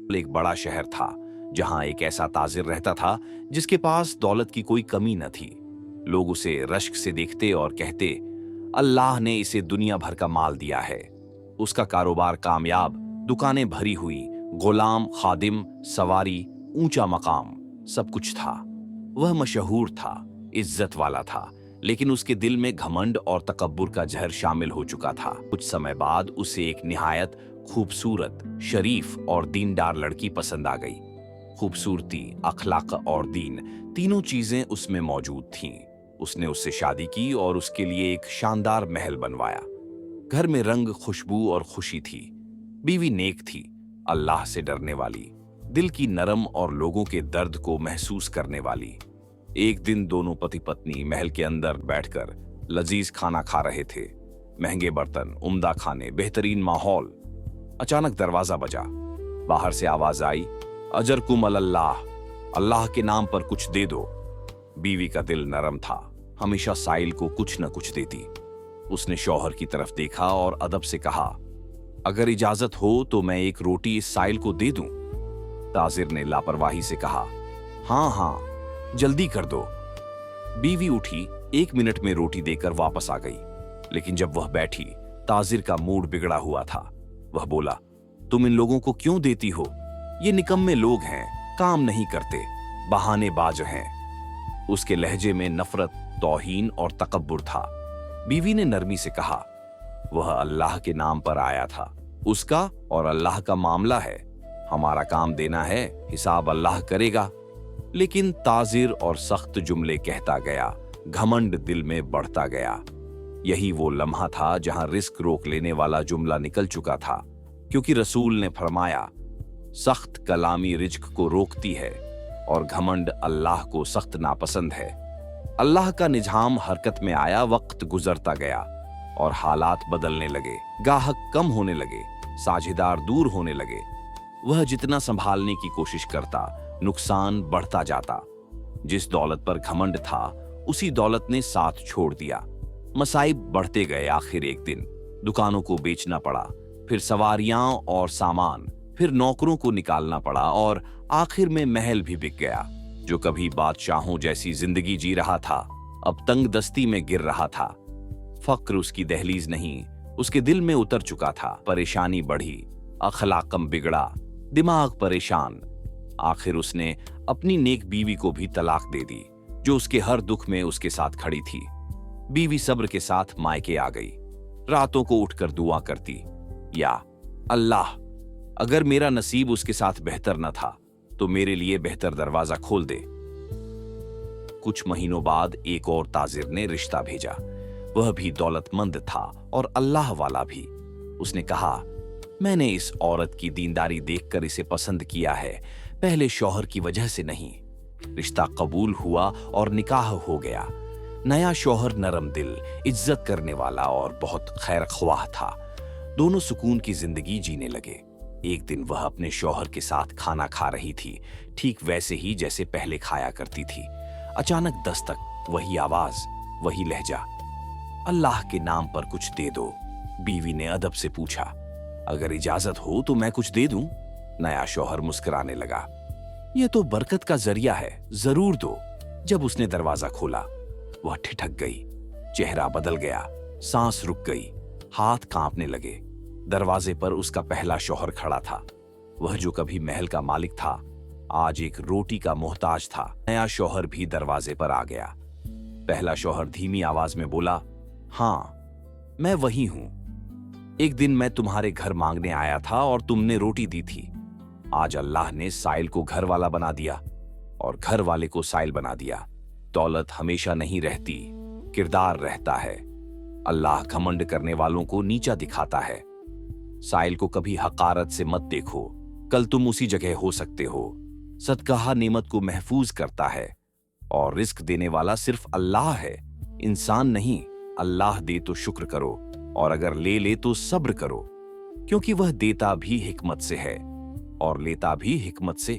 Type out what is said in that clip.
एक बड़ा शहर था जहां एक ऐसा ताजिर रहता था जिसके पास दौलत की कोई कमी न थी। लोग उसे रश्क से देखते और कहते, अल्लाह ने इसे दुनिया भर का माल दिया है। उसका कारोबार कामयाब, दुकानें भरी हुई, गुलाम, खादिम, सवारी, ऊंचा मकाम, सब कुछ था। वह मशहूर था, इज्जत वाला था, लेकिन उसके दिल में घमंड और तकब्बुर का जहर शामिल हो चुका था। कुछ समय बाद उसे एक निहायत खूबसूरत, शरीफ और दीनदार लड़की पसंद आ गई। खूबसूरती, अखलाक और दीन, तीनों चीजें उसमें मौजूद थीं। उसने उससे शादी की और उसके लिए एक शानदार महल बनवाया। घर में रंग, खुशबू और खुशी थी। बीवी नेक थी, अल्लाह से डरने वाली, दिल की नरम और लोगों के दर्द को महसूस करने वाली। एक दिन दोनों पति पत्नी महल के अंदर बैठकर लजीज खाना खा रहे थे। महंगे बर्तन, उम्दा खाने, बेहतरीन माहौल। अचानक दरवाजा बजा। बाहर से आवाज आई, अजरकुम अल्लाह, अल्लाह के नाम पर कुछ दे दो। बीवी का दिल नरम था, हमेशा साइल को कुछ न कुछ देती। उसने शौहर की तरफ देखा और अदब से कहा, अगर इजाजत हो तो मैं एक रोटी इस साइल को दे दूं। ताजिर ने लापरवाही से कहा, हाँ हाँ, जल्दी कर दो। बीवी उठी, 1 मिनट में रोटी देकर वापस आ गई। लेकिन जब वह बैठी, ताजिर का मूड बिगड़ा हुआ था। वह बोला, तुम इन लोगों को क्यों देती हो? ये निकम्मे लोग हैं, काम नहीं करते, बहानेबाज हैं। उसके लहजे में नफरत, तौहीन और तकब्बुर था। बीवी ने नरमी से कहा, वह अल्लाह के नाम पर आया था, उसका और अल्लाह का मामला है। हमारा काम देना है, हिसाब अल्लाह करेगा। लेकिन ताजिर और सख्त जुमले कहता गया, घमंड दिल में बढ़ता गया। यही वो लम्हा था जहां रिस्क रोक लेने वाला जुमला निकल चुका था, क्योंकि रसूल ने फरमाया, सख्त कलामी रिज्क को रोकती है और घमंड अल्लाह को सख्त नापसंद है। अल्लाह का निजाम हरकत में आया, वक्त गुजरता गया और हालात बदलने लगे। गाहक कम होने लगे, साझेदार दूर होने लगे। वह जितना संभालने की कोशिश करता, नुकसान बढ़ता जाता। जिस दौलत पर घमंड था, उसी दौलत ने साथ छोड़ दिया। मसाइब बढ़ते गए। आखिर एक दिन दुकानों को बेचना पड़ा, फिर सवारियां और सामान, फिर नौकरों को निकालना पड़ा और आखिर में महल भी बिक गया। जो कभी बादशाहों जैसी जिंदगी जी रहा था, अब तंग दस्ती में गिर रहा था। फक्र उसकी दहलीज नहीं, उसके दिल में उतर चुका था। परेशानी बढ़ी, अखलाकम बिगड़ा, दिमाग परेशान। आखिर उसने अपनी नेक बीवी को भी तलाक दे दी, जो उसके हर दुख में उसके साथ खड़ी थी। बीवी सब्र के साथ मायके आ गई। रातों को उठकर दुआ करती, या अल्लाह, अगर मेरा नसीब उसके साथ बेहतर न था तो मेरे लिए बेहतर दरवाजा खोल दे। कुछ महीनों बाद एक और ताजिर ने रिश्ता भेजा। वह भी दौलतमंद था और अल्लाह वाला भी। उसने कहा, मैंने इस औरत की दीनदारी देखकर इसे पसंद किया है, पहले शौहर की वजह से नहीं। रिश्ता कबूल हुआ और निकाह हो गया। नया शौहर नरम दिल, इज्जत करने वाला और बहुत खैर ख्वाह था। दोनों सुकून की जिंदगी जीने लगे। एक दिन वह अपने शौहर के साथ खाना खा रही थी, ठीक वैसे ही जैसे पहले खाया करती थी। अचानक दस्तक, वही आवाज, वही लहजा। अल्लाह के नाम पर कुछ दे दो। बीवी ने अदब से पूछा, अगर इजाजत हो तो मैं कुछ दे दूं। नया शौहर मुस्कुराने लगा, यह तो बरकत का जरिया है, जरूर दो। जब उसने दरवाजा खोला, वह ठिठक गई, चेहरा बदल गया, सांस रुक गई, हाथ कांपने लगे। दरवाजे पर उसका पहला शौहर खड़ा था। वह जो कभी महल का मालिक था, आज एक रोटी का मोहताज था। नया शौहर भी दरवाजे पर आ गया। पहला शौहर धीमी आवाज में बोला, हाँ, मैं वही हूं। एक दिन मैं तुम्हारे घर मांगने आया था और तुमने रोटी दी थी। आज अल्लाह ने साइल को घर वाला बना दिया और घर वाले को साइल बना दिया। दौलत हमेशा नहीं रहती, किरदार रहता है। अल्लाह घमंड करने वालों को नीचा दिखाता है। साइल को कभी हकारत से मत देखो, कल तुम उसी जगह हो सकते हो। सदका नेमत को महफूज करता है और रिस्क देने वाला सिर्फ अल्लाह है, इंसान नहीं। अल्लाह दे तो शुक्र करो और अगर ले ले तो सब्र करो, क्योंकि वह देता भी हिकमत से है और लेता भी हिकमत से।